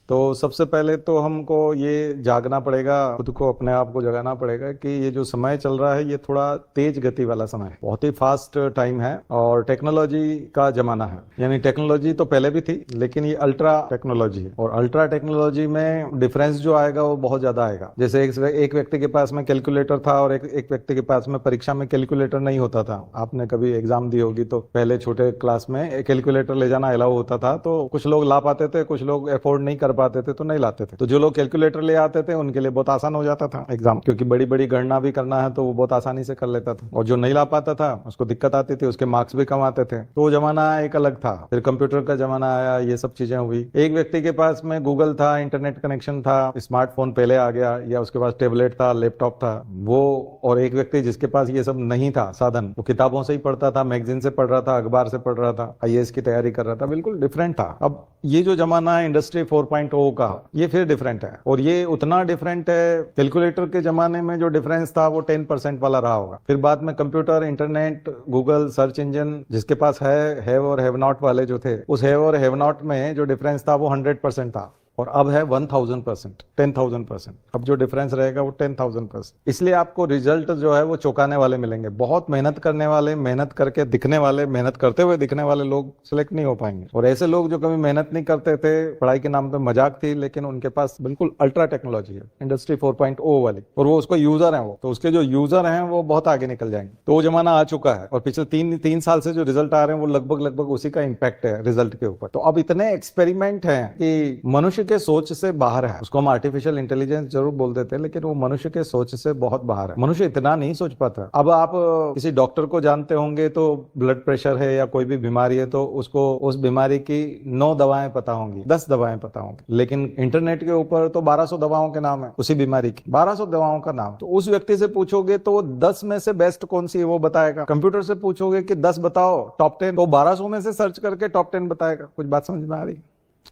तो सबसे पहले तो हमको ये जागना पड़ेगा, खुद को अपने आप को जगाना पड़ेगा कि ये जो समय चल रहा है ये थोड़ा तेज गति वाला समय है, बहुत ही फास्ट टाइम है और टेक्नोलॉजी का जमाना है। यानी टेक्नोलॉजी तो पहले भी थी लेकिन ये अल्ट्रा टेक्नोलॉजी है और अल्ट्रा टेक्नोलॉजी में डिफरेंस जो आएगा वो बहुत ज्यादा आएगा। जैसे एक व्यक्ति के पास में कैलकुलेटर था और एक व्यक्ति के पास में परीक्षा में कैलकुलेटर नहीं होता था। आपने कभी एग्जाम दी होगी तो पहले छोटे क्लास में कैलकुलेटर ले जाना अलाउ होता था, तो कुछ लोग ला पाते थे, कुछ लोग अफोर्ड नहीं कर पाते थे तो नहीं लाते थे। तो जो लोग कैलकुलेटर ले आते थे उनके लिए बहुत आसान हो जाता था एग्जाम, क्योंकि बड़ी बड़ी गणना भी करना है तो वो बहुत आसानी से कर लेता था। और जो नहीं ला पाता था उसको दिक्कत आती थी, उसके मार्क्स भी कम आते थे। तो वो जमाना एक अलग था। फिर कंप्यूटर का जमाना आया, ये सब चीजें हुई। एक व्यक्ति के पास में गूगल था, इंटरनेट कनेक्शन था, स्मार्टफोन पहले आ गया, या उसके पास टेबलेट था, लैपटॉप था वो। और एक व्यक्ति जिसके पास ये सब नहीं था साधन, वो किताबों से ही पढ़ता था, मैगजीन से पढ़ रहा था, अखबार से पढ़ रहा था, आईएएस की तैयारी कर रहा था, बिल्कुल डिफरेंट था। अब ये जो जमाना है इंडस्ट्री 4.0 का, ये फिर डिफरेंट है। और ये उतना डिफरेंट है, कैलकुलेटर के जमाने में जो डिफरेंस था वो 10% वाला रहा होगा। फिर बाद में computer, internet, Google, search engine, जिसके पास हैव और हैव नॉट वाले जो थे, उस हैव और हैव नॉट में जो डिफरेंस था वो 100% था। और अब है 1000%, 10,000%। अब जो डिफरेंस रहेगा वो 10,000%। इसलिए आपको रिजल्ट जो है वो चौंकाने वाले मिलेंगे। बहुत मेहनत करने वाले, मेहनत करके दिखने वाले, मेहनत करते हुए दिखने वाले लोग सिलेक्ट नहीं हो पाएंगे। और ऐसे लोग जो कभी मेहनत नहीं करते थे, पढ़ाई के नाम पे मजाक थी, लेकिन उनके पास बिल्कुल अल्ट्रा टेक्नोलॉजी है, इंडस्ट्री 4.0 वाली, और वो उसको यूजर है। वो तो उसके जो यूजर हैं वो बहुत आगे निकल जाएंगे। तो वो जमाना आ चुका है। और पिछले तीन साल से जो रिजल्ट आ रहे हैं वो लगभग उसी का इम्पैक्ट है रिजल्ट के ऊपर। तो अब इतने एक्सपेरिमेंट है कि मनुष्य के सोच से बाहर है। उसको हम आर्टिफिशियल इंटेलिजेंस जरूर बोल देते हैं, लेकिन वो मनुष्य के सोच से बहुत बाहर है। मनुष्य इतना नहीं सोच पाता। अब आप किसी डॉक्टर को जानते होंगे तो ब्लड प्रेशर है या कोई भी बीमारी है तो उसको उस बीमारी की 9 दवाएं पता होंगी, 10 दवाएं पता होंगी। लेकिन इंटरनेट के ऊपर तो 1200 दवाओं के नाम है उसी बीमारी की, 1200 दवाओं का नाम। तो उस व्यक्ति से पूछोगे तो वो 10 में से बेस्ट कौन सी है वो बताएगा। कंप्यूटर से पूछोगे कि 10 बताओ टॉप 10, तो 1200 में से सर्च करके टॉप 10 बताएगा। कुछ बात समझ में आ रही?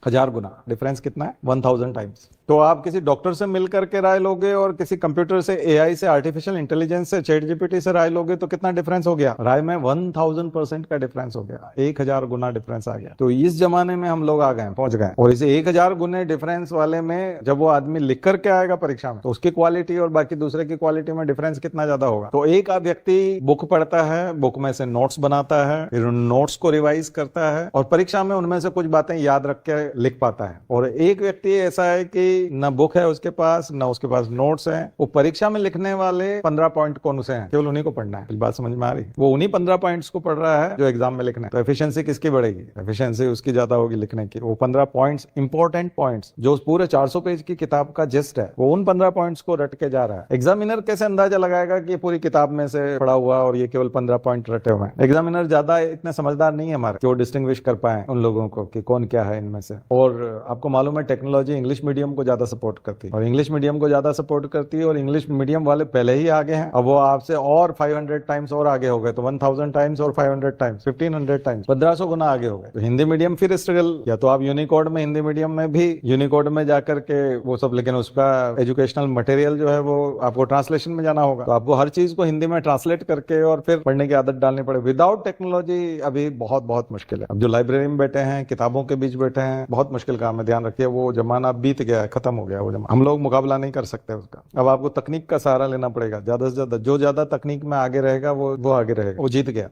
1000 गुना डिफरेंस कितना है? 1000 टाइम्स। तो आप किसी डॉक्टर से मिल करके राय लोगे और किसी कंप्यूटर से, एआई से, आर्टिफिशियल इंटेलिजेंस से, चैट जीपीटी से राय लोगे तो कितना डिफरेंस हो गया? राय में 1000% का डिफरेंस हो गया, 1000 गुना डिफरेंस आ गया। तो इस जमाने में हम लोग आ गए, पहुंच गए। और इसे 1000 गुने डिफरेंस वाले में जब वो आदमी लिख करके आएगा परीक्षा में, तो उसकी क्वालिटी और बाकी दूसरे की क्वालिटी में डिफरेंस कितना ज्यादा होगा। तो एक व्यक्ति बुक पढ़ता है, बुक में से नोट्स बनाता है, फिर उन नोट्स को रिवाइज करता है और परीक्षा में उनमें से कुछ बातें याद रख के लिख पाता है। और एक व्यक्ति ऐसा है कि न बुक है उसके पास, न उसके पास नोट्स हैं। वो परीक्षा में लिखने वाले 15 पॉइंट कौन से हैं, केवल उन्हीं को पढ़ना है। बात समझ में आ रही? वो उन्हीं 15 पॉइंट्स को पढ़ रहा है जो एग्जाम में लिखना है। तो एफिशिएंसी किसकी बढ़ेगी? एफिशिएंसी उसकी ज्यादा होगी लिखने की। वो 15 पॉइंट्स, इंपॉर्टेंट पॉइंट्स, जो उस पूरे 400 पेज की किताब का जिस्ट है, वो उन 15 पॉइंट्स को रट के जा रहा है। एग्जामिनर कैसे अंदाजा लगाएगा कि पूरी किताब में से पढ़ा हुआ और ये केवल 15 पॉइंट रटे हुए हैं? एग्जामिनर ज्यादा इतने समझदार नहीं है हमारे कि वो डिस्टिंग्विश कर पाए उन लोगों को कि कौन क्या है इनमें से। और आपको मालूम है टेक्नोलॉजी इंग्लिश मीडियम को ज्यादा सपोर्ट करती है, और इंग्लिश मीडियम को ज्यादा सपोर्ट करती है। और इंग्लिश मीडियम वाले पहले ही आगे हैं, अब वो आपसे और 500 टाइम्स और आगे हो गए। तो 1000 टाइम्स और 500 टाइम्स, 1500 टाइम्स, 1500 गुना आगे हो गए। तो हिंदी मीडियम फिर स्ट्रगल, या तो आप यूनिकोड में, हिंदी मीडियम में भी यूनिकोड में जाकर के वो सब, लेकिन उसका एजुकेशनल मटेरियल जो है वो आपको ट्रांसलेशन में जाना होगा। तो आपको हर चीज को हिंदी में ट्रांसलेट करके और फिर पढ़ने की आदत डालनी पड़े। विदाउट टेक्नोलॉजी अभी बहुत बहुत मुश्किल है। अब जो लाइब्रेरी में बैठे हैं, किताबों के बीच बैठे हैं, बहुत मुश्किल काम है। ध्यान रखिए, वो जमाना बीत गया है, खत्म हो गया वो जमाना। हम लोग मुकाबला नहीं कर सकते उसका। अब आपको तकनीक का सहारा लेना पड़ेगा ज्यादा से ज्यादा। जो ज्यादा तकनीक में आगे रहेगा वो आगे रहेगा, वो जीत गया।